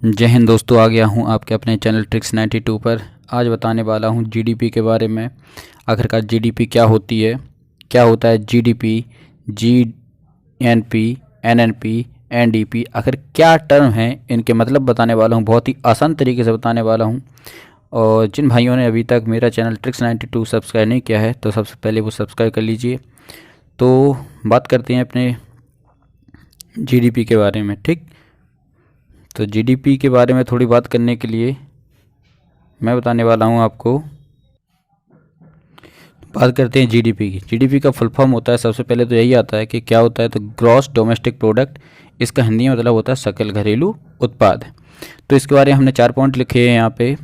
जय हिंद दोस्तों, आ गया हूँ आपके अपने चैनल ट्रिक्स 92 पर। आज बताने वाला हूँ जीडीपी के बारे में। आखिरकार जीडीपी क्या होती है, क्या होता है जीडीपी, जीएनपी, एनएनपी, एनडीपी, आखिर क्या टर्म हैं, इनके मतलब बताने वाला हूँ। बहुत ही आसान तरीके से बताने वाला हूँ। और जिन भाइयों ने अभी तक मेरा चैनल ट्रिक्स 92 सब्सक्राइब नहीं किया है तो सबसे पहले वो सब्सक्राइब कर लीजिए। तो बात करते हैं अपने जीडीपी के बारे में। ठीक, तो जीडीपी के बारे में थोड़ी बात करने के लिए मैं बताने वाला हूं आपको। बात करते हैं जीडीपी की। जीडीपी का फुल फॉर्म होता है, सबसे पहले तो यही आता है कि क्या होता है, तो ग्रॉस डोमेस्टिक प्रोडक्ट। इसका हिंदी में मतलब होता है सकल घरेलू उत्पाद। तो इसके बारे में हमने 4 पॉइंट लिखे हैं यहाँ पे।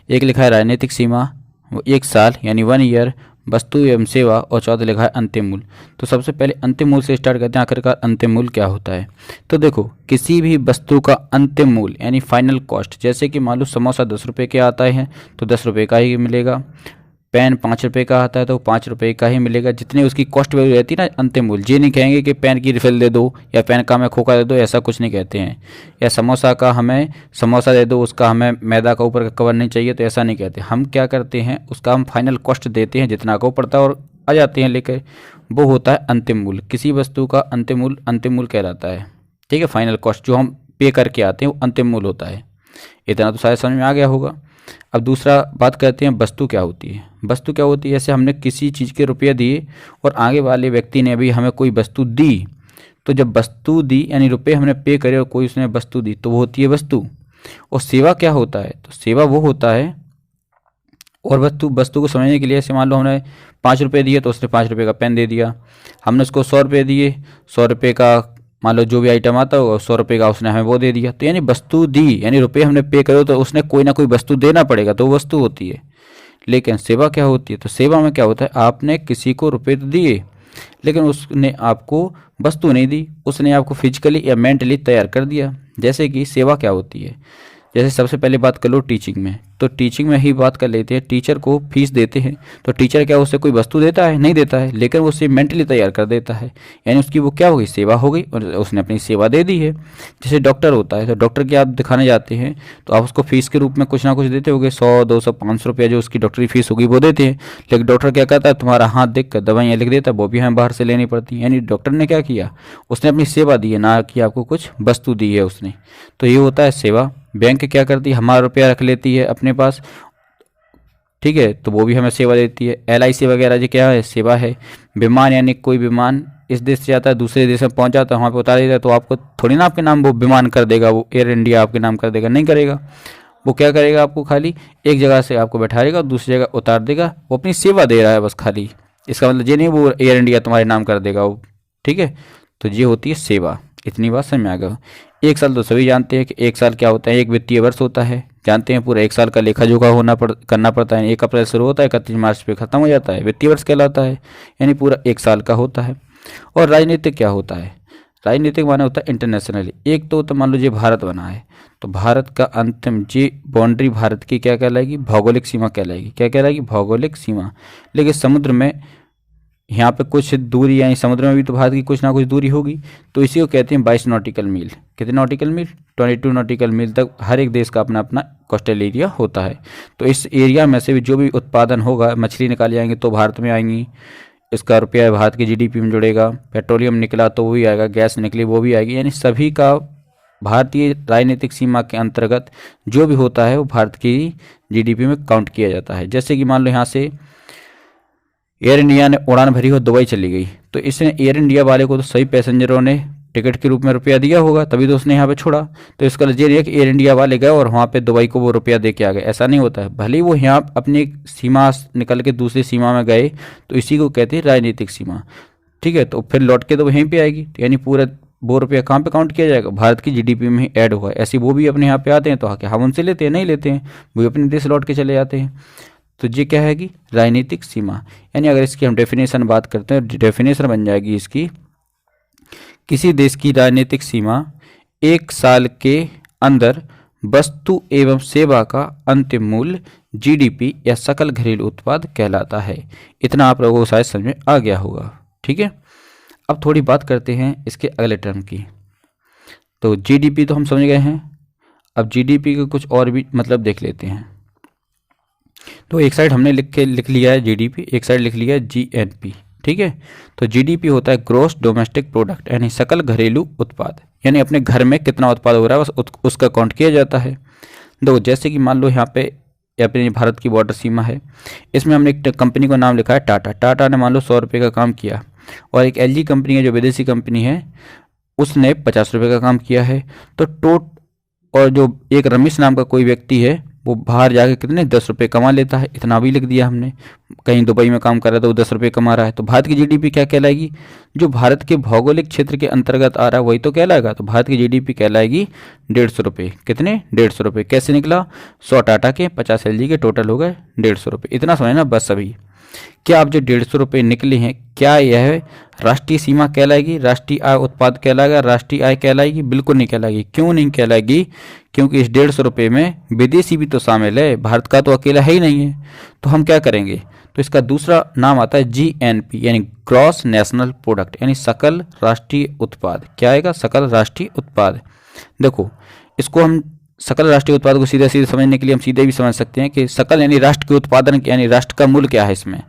एक लिखा है राजनीतिक सीमा, वो 1 साल यानी 1 ईयर, वस्तु एवं सेवा, और चौथा लिखा है अंतिम मूल्य। तो सबसे पहले अंतिम मूल्य से स्टार्ट करते हैं। आखिरकार अंतिम मूल्य क्या होता है, तो देखो, किसी भी वस्तु का अंतिम मूल्य यानी फाइनल कॉस्ट, जैसे कि मान लो समोसा 10 रुपये के आता है तो 10 रुपये का ही मिलेगा। पेन 5 रुपये का आता है तो 5 रुपये का ही मिलेगा। जितनी उसकी कॉस्ट वैल्यू रहती है ना, अंतिम मूल्य। ये नहीं कहेंगे कि पेन की रिफिल दे दो या पेन का हमें खोखा दे दो, ऐसा कुछ नहीं कहते हैं। या समोसा का हमें समोसा दे दो, उसका हमें मैदा का ऊपर का कवर नहीं चाहिए, तो ऐसा नहीं कहते। हम क्या करते हैं, उसका हम फाइनल कॉस्ट देते हैं जितना को पड़ता है और आ जाते हैं लेकर। वो होता है अंतिम मूल्य। किसी वस्तु का अंतिम मूल्य कहलाता है। ठीक है, फाइनल कॉस्ट जो हम पे करके आते हैं वो अंतिम मूल्य होता है। इतना तो शायद समझ में आ गया होगा। अब दूसरा बात करते हैं वस्तु क्या होती है। वस्तु क्या होती है, जैसे हमने किसी चीज़ के रुपये दिए और आगे वाले व्यक्ति ने भी हमें कोई वस्तु दी, तो जब वस्तु दी यानी रुपये हमने पे करे और कोई उसने वस्तु दी तो वो होती है वस्तु। और सेवा क्या होता है, तो सेवा वो होता है। और वस्तु को समझने के लिए, जैसे मान लो हमने 5 रुपये दिए तो उसने 5 रुपये का पेन दे दिया। हमने उसको 100 रुपये दिए, 100 रुपये का मान लो जो भी आइटम आता होगा 100 रुपये का उसने हमें वो दे दिया। तो यानी वस्तु दी यानी रुपये हमने पे करो तो उसने कोई ना कोई वस्तु देना पड़ेगा, तो वस्तु होती है। लेकिन सेवा क्या होती है, तो सेवा में क्या होता है, आपने किसी को रुपये तो दिए लेकिन उसने आपको वस्तु नहीं दी, उसने आपको फिजिकली या मेंटली तैयार कर दिया। जैसे कि सेवा क्या होती है, जैसे सबसे पहले बात कर लो टीचिंग में, तो टीचिंग में ही बात कर लेते हैं। टीचर को फीस देते हैं तो टीचर क्या उससे कोई वस्तु देता है, नहीं देता है, लेकिन वो उसे मेंटली तैयार कर देता है। यानी उसकी वो क्या हो गई, सेवा हो गई, और उसने अपनी सेवा दे दी है। जैसे डॉक्टर होता है, तो डॉक्टर के आप दिखाने जाते हैं तो आप उसको फीस के रूप में कुछ ना कुछ देते होगे, 100 200 500 रुपया जो उसकी डॉक्टरी फीस होगी वो देते हैं। लेकिन डॉक्टर क्या कहता है, तुम्हारा हाथ देख कर दवाइयाँ लिख देता है, वो भी हमें बाहर से लेनी पड़ती है। यानी डॉक्टर ने क्या किया, उसने अपनी सेवा दी है, ना कि आपको कुछ वस्तु दी है उसने। तो ये होता है सेवा। बैंक क्या करती है, हमारा रुपया रख लेती है अपने पास, ठीक है, तो वो भी हमें सेवा देती है। LIC वगैरह जो क्या है, सेवा है। विमान यानी कोई विमान इस देश से जाता है दूसरे देश में पहुंच जाता है, वहाँ पे उतार देता है, तो आपको थोड़ी ना आपके नाम वो विमान कर देगा, वो एयर इंडिया आपके नाम कर देगा, नहीं करेगा। वो क्या करेगा, आपको खाली एक जगह से आपको बैठाएगा और दूसरी जगह उतार देगा। वो अपनी सेवा दे रहा है बस खाली। इसका मतलब ये नहीं वो एयर इंडिया तुम्हारे नाम कर देगा वो, ठीक है। तो ये होती है सेवा। इतनी बात समझ में आ गया। 1 साल तो सभी जानते हैं कि 1 साल क्या होता है, एक वित्तीय वर्ष होता है। जानते हैं पूरा 1 साल का लेखा जोखा करना पड़ता है। 1 अप्रैल शुरू होता है, 31 मार्च पे खत्म हो जाता है, वित्तीय वर्ष कहलाता है। यानी पूरा 1 साल का होता है। और राजनीतिक क्या होता है, राजनीतिक माने होता है इंटरनेशनली। एक तो मान लो ये भारत बना है, तो भारत का अंतिम जी बाउंड्री भारत की क्या कहलाएगी, भौगोलिक सीमा कहलाएगी। क्या कहलाएगी, भौगोलिक सीमा। लेकिन समुद्र में यहाँ पे कुछ दूरी, यानी समुद्र में भी तो भारत की कुछ ना कुछ दूरी होगी, तो इसी को कहते हैं 22 नॉटिकल मील। कितने नॉटिकल मील, 22 नॉटिकल मील तक हर एक देश का अपना अपना कोस्टल एरिया होता है। तो इस एरिया में से भी जो भी उत्पादन होगा, मछली निकाली जाएंगी तो भारत में आएंगी, इसका रुपया भारत की जीडीपी में जुड़ेगा। पेट्रोलियम निकला तो वो भी आएगा, गैस निकली वो भी आएगी। यानी सभी का भारतीय राजनीतिक सीमा के अंतर्गत जो भी होता है वो भारत की जीडीपी में काउंट किया जाता है। जैसे कि मान लो यहाँ से एयर इंडिया ने उड़ान भरी हो, दुबई चली गई, तो इसने एयर इंडिया वाले को तो सभी पैसेंजरों ने टिकट के रूप में रुपया दिया होगा, तभी तो उसने यहाँ पे छोड़ा। तो इसका ये नहीं है कि एयर इंडिया वाले गए और वहाँ पे दुबई को वो रुपया दे के आ गए, ऐसा नहीं होता है। भले ही वो यहाँ अपनी सीमा निकल के दूसरी सीमा में गए, तो इसी को कहते हैं राजनीतिक सीमा, ठीक है। तो फिर लौट के तो वहीं पर आएगी, तो यानी पूरा वो रुपया कहाँ पे काउंट किया जाएगा, भारत की जीडीपी में ही ऐड हुआ है। ऐसे वो भी अपने यहाँ पे आते हैं तो क्या हम उनसे लेते हैं, नहीं लेते हैं, वो अपने देश लौट के चले जाते हैं। तो ये क्या हैगी, राजनीतिक सीमा। यानी अगर इसकी हम डेफिनेशन बात करते हैं, डेफिनेशन बन जाएगी इसकी, किसी देश की राजनीतिक सीमा 1 साल के अंदर वस्तु एवं सेवा का अंतिम मूल्य जीडीपी या सकल घरेलू उत्पाद कहलाता है। इतना आप लोगों को शायद समझ में आ गया होगा, ठीक है। अब थोड़ी बात करते हैं इसके अगले टर्म की। तो जीडीपी तो हम समझ गए हैं। अब जीडीपी के कुछ और भी मतलब देख लेते हैं। तो एक साइड हमने लिख लिया है जीडीपी, एक साइड लिख लिया है जीएनपी, ठीक है। तो जीडीपी होता है ग्रॉस डोमेस्टिक प्रोडक्ट, यानी सकल घरेलू उत्पाद, यानी अपने घर में कितना उत्पाद हो रहा है बस उसका काउंट किया जाता है। दो, जैसे कि मान लो यहाँ पे अपनी भारत की बॉर्डर सीमा है, इसमें हमने एक कंपनी का नाम लिखा है टाटा। टाटा ने मान लो 100 रुपये का काम किया, और एक एलजी कंपनी है जो विदेशी कंपनी है, उसने 50 रुपये का काम किया है। तो और जो एक रमेश नाम का कोई व्यक्ति है वो बाहर जाके कितने 10 रुपये कमा लेता है, इतना भी लिख दिया हमने। कहीं दुबई में काम कर रहा है तो वो 10 रुपये कमा रहा है, तो भारत की जीडीपी क्या कहलाएगी? जो भारत के भौगोलिक क्षेत्र के अंतर्गत आ रहा है वही तो कहलाएगा। तो भारत की जीडीपी कहलाएगी 150 रुपये। कितने? 150 रुपये। कैसे निकला? 100 टाटा के, 50 एलजी के, टोटल हो गए 150 रुपये। इतना समझना बस। अभी क्या आप जो 150 रुपये निकले हैं, क्या यह राष्ट्रीय सीमा कहलाएगी, राष्ट्रीय आय उत्पाद कहलाएगा, राष्ट्रीय आय कहलाएगी? बिल्कुल नहीं कहलाएगी। क्यों नहीं कहलाएगी? क्योंकि इस 150 रुपये में विदेशी भी तो शामिल है, भारत का तो अकेला है ही नहीं है। तो हम क्या करेंगे? तो इसका दूसरा नाम आता है जीएनपी, यानी ग्रॉस नेशनल प्रोडक्ट, यानी सकल राष्ट्रीय उत्पाद। क्या आएगा? सकल राष्ट्रीय उत्पाद। देखो, इसको हम सकल राष्ट्रीय उत्पाद को सीधे सीधे समझने के लिए हम सीधे भी समझ सकते हैं कि सकल यानी राष्ट्र के उत्पादन, यानी राष्ट्र का मूल्य क्या है इसमें।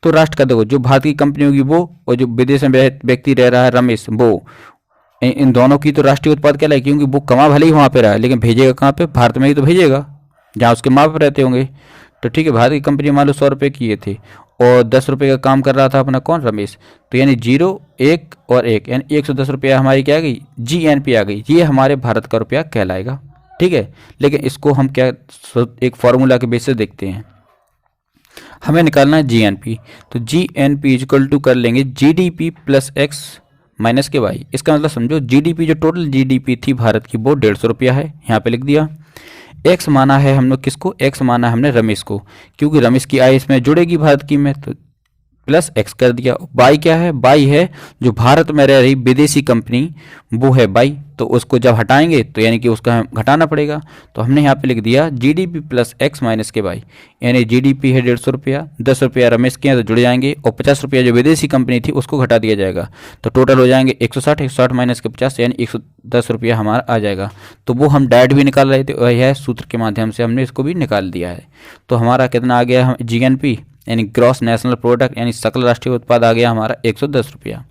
तो राष्ट्र का देखो, जो भारत की कंपनी होगी वो, और जो विदेश में व्यक्ति रह रहा है रमेश, वो, इन दोनों की तो राष्ट्रीय उत्पाद कहलाएगी, क्योंकि वो कमा भले ही वहाँ पे रहा है लेकिन भेजेगा कहाँ पे? भारत में ही तो भेजेगा, जहाँ उसके माँ बाप रहते होंगे। तो ठीक है, भारत की कंपनी मान लो 100 रुपये किए थे और 10 रुपये का काम कर रहा था अपना कौन? रमेश। तो यानी 0, 1 और 1, यानी 110 रुपया हमारी क्या आ गई? जीएनपी आ गई। ये हमारे भारत का रुपया कहलाएगा, ठीक है। लेकिन इसको हम क्या एक फॉर्मूला के बेस से देखते हैं, हमें निकालना है जीएनपी। तो जीएनपी इक्वल टू कर लेंगे जीडीपी प्लस एक्स माइनस के वाई। इसका मतलब समझो, जीडीपी जो टोटल जीडीपी थी भारत की वो 150 रुपया है, यहाँ पे लिख दिया। एक्स माना है हम लोग किसको? एक्स माना है हमने रमेश को, क्योंकि रमेश की आय इसमें जुड़ेगी भारत की में, तो प्लस एक्स कर दिया। बाई क्या है? बाई है जो भारत में रह रही विदेशी कंपनी, वो है बाई। तो उसको जब हटाएंगे तो यानी कि उसका घटाना पड़ेगा। तो हमने यहाँ पे लिख दिया जीडीपी प्लस एक्स माइनस के बाई, यानी जीडीपी है 150 रुपया, 10 रुपया रमेश के हैं तो जुड़ जाएंगे, और 50 रुपया जो विदेशी कंपनी थी उसको घटा दिया जाएगा। तो टोटल हो जाएंगे 160, 160 माइनस के 50 यानी 110 रुपया हमारा आ जाएगा। तो वो हम डायरेक्ट भी निकाल रहे थे, वही है सूत्र के माध्यम से हमने इसको भी निकाल दिया है। तो हमारा कितना आ गया? जीएनपी यानी ग्रॉस नेशनल प्रोडक्ट, यानी सकल राष्ट्रीय उत्पाद आ गया हमारा 110 रुपया।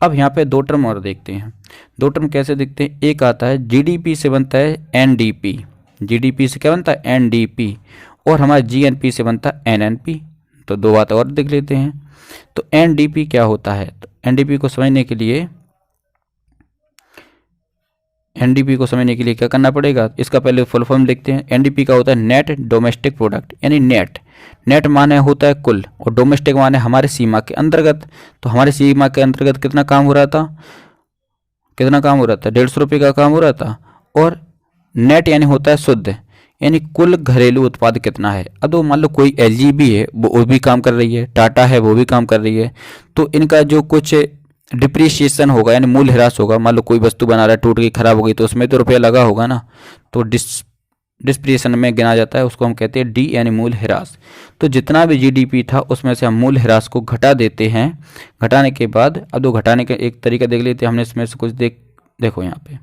अब यहाँ पे 2 टर्म और देखते हैं। 2 टर्म कैसे दिखते हैं? एक आता है जीडीपी से बनता है एनडीपी, जीडीपी से क्या बनता है? एनडीपी, और हमारा जीएनपी से बनता है एनएनपी। तो 2 बात और देख लेते हैं। तो एनडीपी क्या होता है? तो एनडीपी को समझने के लिए क्या करना पड़ेगा? इसका पहले फुल फॉर्म लिखते हैं। एनडीपी का होता है नेट डोमेस्टिक प्रोडक्ट, यानी नेट माने होता है कुल, और डोमेस्टिक माने हमारे सीमा के अंतर्गत। तो हमारे सीमा के अंतर्गत कितना काम हो रहा था? 150 रुपये का काम हो रहा था। और नेट यानी होता है शुद्ध, यानी कुल घरेलू उत्पाद कितना है। अब मान लो कोई एलजी भी है, वो भी काम कर रही है, टाटा है वो भी काम कर रही है, तो इनका जो कुछ डिप्रिशिएशन होगा यानी मूल्य ह्रास होगा। मान लो कोई वस्तु बना रहा है, टूट गई, खराब हो गई, तो उसमें तो रुपया लगा होगा ना, तो डिप्रिसिएशन में गिना जाता है, उसको हम कहते हैं डी यानी मूल्य ह्रास। तो जितना भी जीडीपी था उसमें से हम मूल्य ह्रास को घटा देते हैं। घटाने के बाद अब दो घटाने का एक तरीका देख लेते हैं हमने इसमें से कुछ। देखो यहाँ पे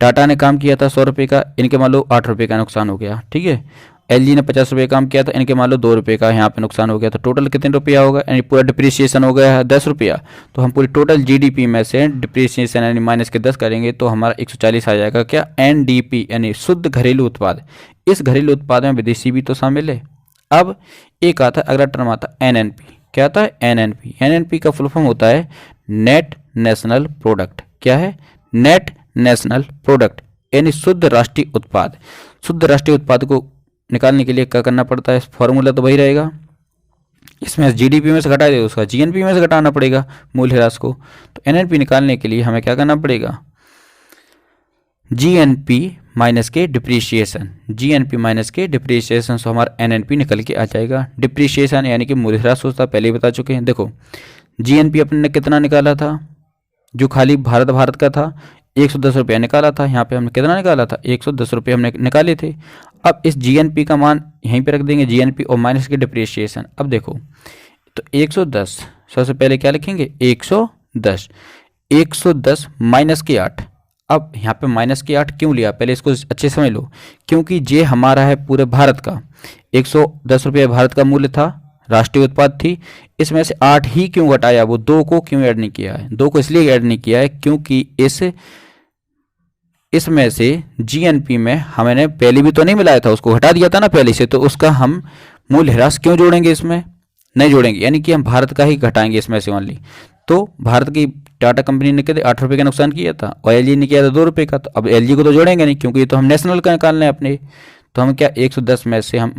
टाटा ने काम किया था 100 रुपये का, इनके मान लो 8 रुपये का नुकसान हो गया, ठीक है। एलजी ने 50 रुपये काम किया था, इनके मान लो 2 रुपये का यहाँ पे नुकसान हो गया, तो टोटल कितने रुपया होगा? यानी पूरा डिप्रिसिएशन हो गया है 10 रुपया। तो हम पूरी टोटल जीडीपी में से डिप्रिसिएशन यानी माइनस के 10 करेंगे तो हमारा 140 आ जाएगा। क्या? एनडीपी यानी शुद्ध घरेलू उत्पाद। इस घरेलू उत्पाद में विदेशी भी तो शामिल है। अब एक आता है, अगला टर्म आता है एनएनपी। क्या आता है? एनएनपी। एनएनपी का फुल फॉर्म होता है नेट नेशनल प्रोडक्ट। क्या है? नेट नेशनल प्रोडक्ट, यानी शुद्ध राष्ट्रीय उत्पाद। शुद्ध राष्ट्रीय उत्पाद को निकालने के लिए क्या करना पड़ता है? फॉर्मूला तो वही रहेगा, इसमें जीडीपी में से घटा दे, उसका जीएनपी में से घटाना पड़ेगा मूल्य ह्रास को। तो एनएनपी निकालने के लिए हमें क्या करना पड़ेगा? जीएनपी माइनस के डिप्रिशिएशन, जीएनपी माइनस के डिप्रिशिएशन से हमारा एनएनपी निकल के आ जाएगा। डिप्रिशिएशन यानी कि मूल्य ह्रास होता है, पहले ही बता चुके हैं। देखो जीएनपी अपने ने कितना निकाला था? जो खाली भारत का था 110 रुपया निकाला था। यहाँ पे हमने कितना निकाला था? 110 रुपये हमने निकाले थे। अब इस जीएनपी का मान यहीं पे रख देंगे, जीएनपी और माइनस के डिप्रिशिएशन। अब देखो तो 110 सबसे पहले क्या लिखेंगे? 110 माइनस के 8, अब यहाँ पे -8 क्यों लिया, पहले इसको अच्छे समझ लो। क्योंकि ये हमारा है पूरे भारत का, 110 रुपये भारत का मूल्य था, राष्ट्रीय उत्पाद थी। इसमें से 8 ही क्यों घटाया, वो 2 को क्यों ऐड नहीं किया है? 2 को इसलिए ऐड नहीं किया है क्योंकि इसमें से जीएनपी में हमने पहले भी तो नहीं मिलाया था, उसको घटा दिया था ना पहले से, तो उसका हम मूल्य ह्रास क्यों जोड़ेंगे, इसमें नहीं जोड़ेंगे। यानी कि हम भारत का ही घटाएंगे इसमें से ओनली। तो भारत की टाटा कंपनी ने कहते 8 रुपये का नुकसान किया था और एलजी ने किया था 2 रुपये का, तो अब एलजी को तो जोड़ेंगे नहीं क्योंकि ये तो हम नेशनल का निकालना है अपने। तो हम क्या 110 में से हम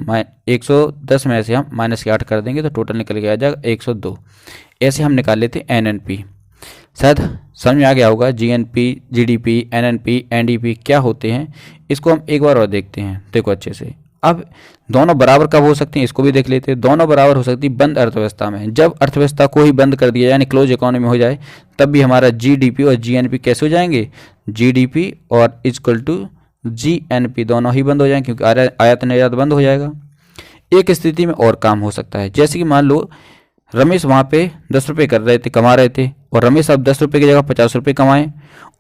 -8 कर देंगे तो टोटल निकल के आ जाएगा 102। ऐसे हम निकाल लेते हैं एनएनपी। शायद समझ में आ गया होगा जीएनपी, जीडीपी, एनएनपी, एनडीपी क्या होते हैं। इसको हम एक बार और देखते हैं, देखो अच्छे से। अब दोनों बराबर कब हो सकती हैं, इसको भी देख लेते हैं। दोनों बराबर हो सकती है बंद अर्थव्यवस्था में। जब अर्थव्यवस्था को ही बंद कर दिया यानी क्लोज इकोनॉमी हो जाए, तब भी हमारा जीडीपी और जीएनपी कैसे हो जाएंगे, जीडीपी और इक्वल टू जीएनपी दोनों ही बंद हो जाएंगे क्योंकि आयात निर्यात बंद हो जाएगा। एक स्थिति में और काम हो सकता है, जैसे कि मान लो रमेश वहाँ पे 10 रुपये कर रहे थे, कमा रहे थे, और रमेश अब 10 रुपये की जगह 50 रुपये कमाएं,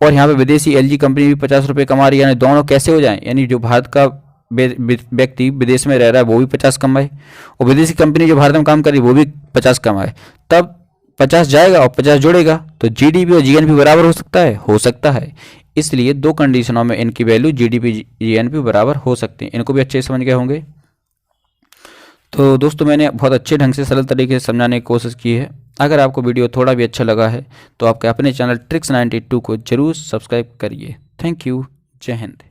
और यहाँ पे विदेशी एलजी कंपनी भी 50 रुपये कमा रही है, यानी दोनों कैसे हो जाएं, यानी जो भारत का व्यक्ति विदेश में रह रहा है वो भी 50 कमाए और विदेशी कंपनी जो भारत में काम कर रही है वो भी 50 कमाए, तब 50 जाएगा और 50 जोड़ेगा तो जीडीपी और जीएनपी बराबर हो सकता है, हो सकता है। इसलिए 2 कंडीशनों में इनकी वैल्यू जीडीपी जीएनपी बराबर हो सकते हैं। इनको भी अच्छे से समझ गए होंगे। तो दोस्तों मैंने बहुत अच्छे ढंग से सरल तरीके से समझाने की कोशिश की है। अगर आपको वीडियो थोड़ा भी अच्छा लगा है तो आपके अपने चैनल ट्रिक्स 92 को जरूर सब्सक्राइब करिए। Thank you. जय हिंद।